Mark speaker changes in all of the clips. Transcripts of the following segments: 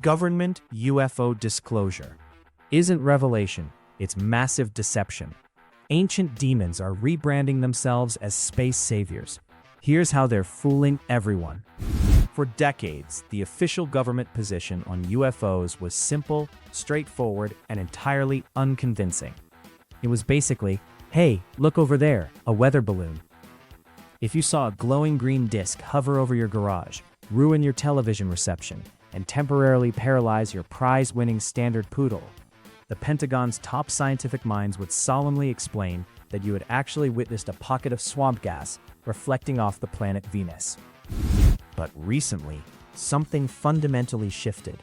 Speaker 1: Government UFO disclosure isn't revelation, it's massive deception. Ancient demons are rebranding themselves as space saviors. Here's how they're fooling everyone. For decades, the official government position on UFOs was simple, straightforward, and entirely unconvincing. It was basically, hey, look over there, a weather balloon. If you saw a glowing green disc hover over your garage, ruin your television reception, and temporarily paralyze your prize-winning standard poodle, the Pentagon's top scientific minds would solemnly explain that you had actually witnessed a pocket of swamp gas reflecting off the planet Venus. But recently, something fundamentally shifted.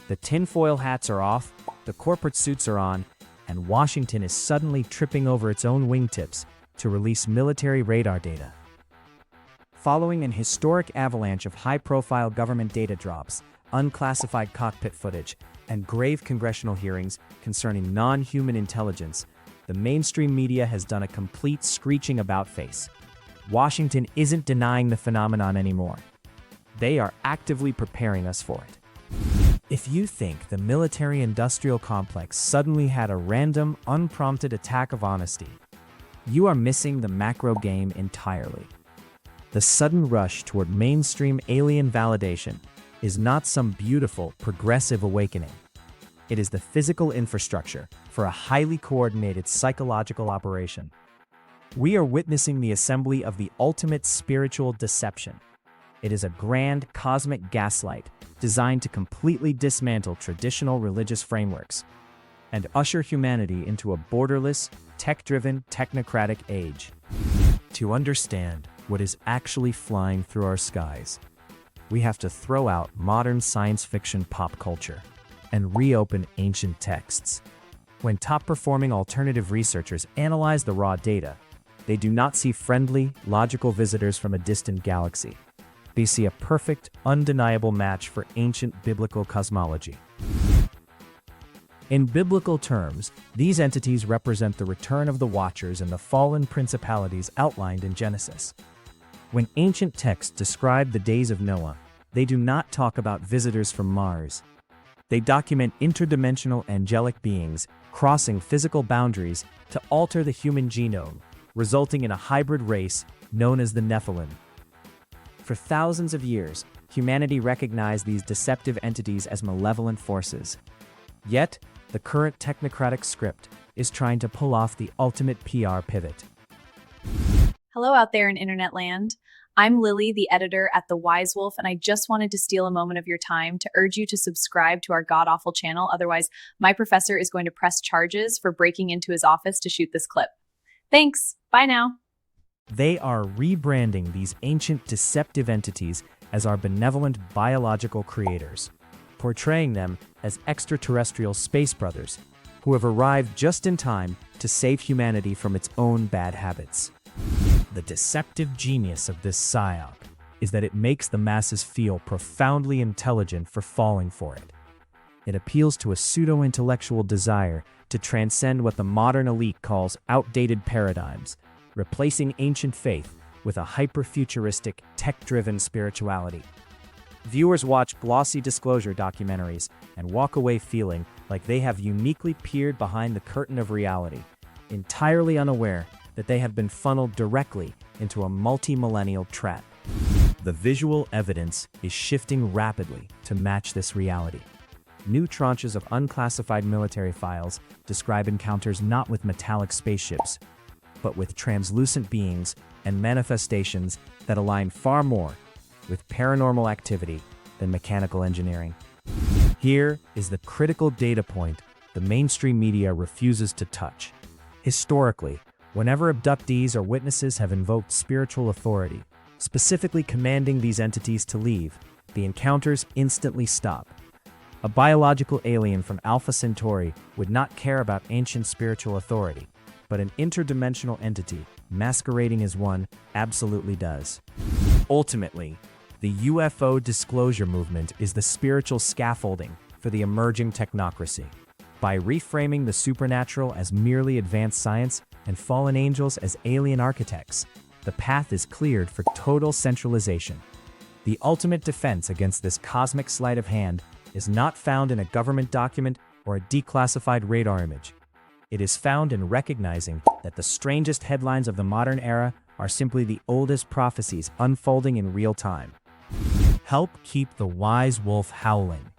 Speaker 1: The tinfoil hats are off, the corporate suits are on, and Washington is suddenly tripping over its own wingtips to release military radar data. Following an historic avalanche of high-profile government data drops, unclassified cockpit footage, and grave congressional hearings concerning non-human intelligence, the mainstream media has done a complete screeching about-face. Washington isn't denying the phenomenon anymore. They are actively preparing us for it. If you think the military-industrial complex suddenly had a random, unprompted attack of honesty, you are missing the macro game entirely. The sudden rush toward mainstream alien validation is not some beautiful, progressive awakening. It is the physical infrastructure for a highly coordinated psychological operation. We are witnessing the assembly of the ultimate spiritual deception. It is a grand cosmic gaslight designed to completely dismantle traditional religious frameworks and usher humanity into a borderless, tech-driven, technocratic age. To understand what is actually flying through our skies, we have to throw out modern science fiction pop culture and reopen ancient texts. When top-performing alternative researchers analyze the raw data, they do not see friendly, logical visitors from a distant galaxy. They see a perfect, undeniable match for ancient biblical cosmology. In biblical terms, these entities represent the return of the Watchers and the fallen principalities outlined in Genesis. When ancient texts describe the days of Noah, they do not talk about visitors from Mars. They document interdimensional angelic beings crossing physical boundaries to alter the human genome, resulting in a hybrid race known as the Nephilim. For thousands of years, humanity recognized these deceptive entities as malevolent forces. Yet, the current technocratic script is trying to pull off the ultimate PR pivot.
Speaker 2: Hello out there in internet land. I'm Lily, the editor at The Wise Wolf, and I just wanted to steal a moment of your time to urge you to subscribe to our god-awful channel. Otherwise, my professor is going to press charges for breaking into his office to shoot this clip. Thanks. Bye now.
Speaker 1: They are rebranding these ancient deceptive entities as our benevolent biological creators, portraying them as extraterrestrial space brothers who have arrived just in time to save humanity from its own bad habits. The deceptive genius of this psyop is that it makes the masses feel profoundly intelligent for falling for it. It appeals to a pseudo-intellectual desire to transcend what the modern elite calls outdated paradigms, replacing ancient faith with a hyper-futuristic, tech-driven spirituality. Viewers watch glossy disclosure documentaries and walk away feeling like they have uniquely peered behind the curtain of reality, entirely unaware that they have been funneled directly into a multi-millennial trap. The visual evidence is shifting rapidly to match this reality. New tranches of unclassified military files describe encounters not with metallic spaceships, but with translucent beings and manifestations that align far more with paranormal activity than mechanical engineering. Here is the critical data point the mainstream media refuses to touch. Historically, whenever abductees or witnesses have invoked spiritual authority, specifically commanding these entities to leave, the encounters instantly stop. A biological alien from Alpha Centauri would not care about ancient spiritual authority, but an interdimensional entity, masquerading as one, absolutely does. Ultimately, the UFO disclosure movement is the spiritual scaffolding for the emerging technocracy. By reframing the supernatural as merely advanced science and fallen angels as alien architects, the path is cleared for total centralization. The ultimate defense against this cosmic sleight of hand is not found in a government document or a declassified radar image. It is found in recognizing that the strangest headlines of the modern era are simply the oldest prophecies unfolding in real time. Help keep the wise wolf howling.